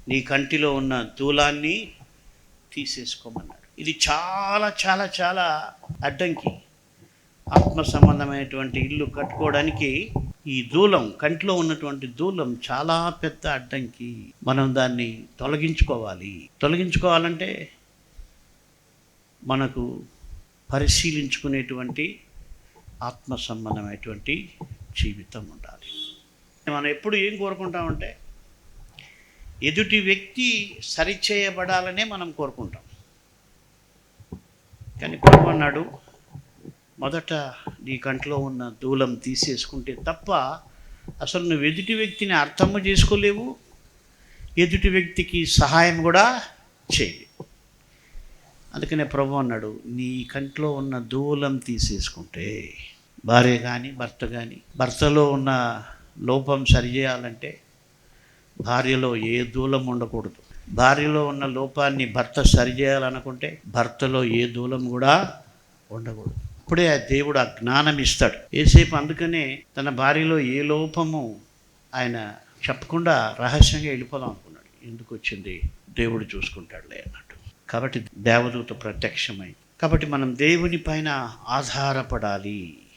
నీ కంటిలో ఉన్న దూలాన్ని తీసేసుకోమన్నాడు. ఇది చాలా చాలా చాలా అడ్డంకి. ఆత్మ సంబంధమైనటువంటి ఇల్లు కట్టుకోవడానికి ఈ దూలం, కంటిలో ఉన్నటువంటి దూలం చాలా పెద్ద అడ్డంకి. మనం దాన్ని తొలగించుకోవాలంటే మనకు పరిశీలించుకునేటువంటి ఆత్మ సంబంధమైనటువంటి జీవితం ఉండాలి. మనం ఎప్పుడు ఏం కోరుకుంటామంటే ఎదుటి వ్యక్తి సరిచేయబడాలనే మనం కోరుకుంటాం. కానీ ప్రభు అన్నాడు, మొదట నీ కంట్లో ఉన్న దూలం తీసేసుకుంటే తప్ప అసలు నువ్వు ఎదుటి వ్యక్తిని అర్థము చేసుకోలేవు, ఎదుటి వ్యక్తికి సహాయం కూడా చేయలేవు. అందుకనే ప్రభు అన్నాడు, నీ కంట్లో ఉన్న దూలం తీసేసుకుంటే, భార్య కానీ భర్త కానీ, భర్తలో ఉన్న లోపం సరిచేయాలంటే భార్యలో ఏ దూలం ఉండకూడదు. భార్యలో ఉన్న లోపాన్ని భర్త సరిచేయాలనుకుంటే భర్తలో ఏ దూలం కూడా ఉండకూడదు. అప్పుడే ఆ దేవుడు ఆ జ్ఞానం ఇస్తాడు. ఏసేపు అందుకనే తన భార్యలో ఏ లోపము ఆయన చెప్పకుండా రహస్యంగా వెళ్ళిపోదాం అనుకున్నాడు. ఎందుకు వచ్చింది, దేవుడు చూసుకుంటాడులే అన్నట్టు. కాబట్టి దేవదూత ప్రత్యక్షమై, కాబట్టి మనం దేవుని పైన ఆధారపడాలి.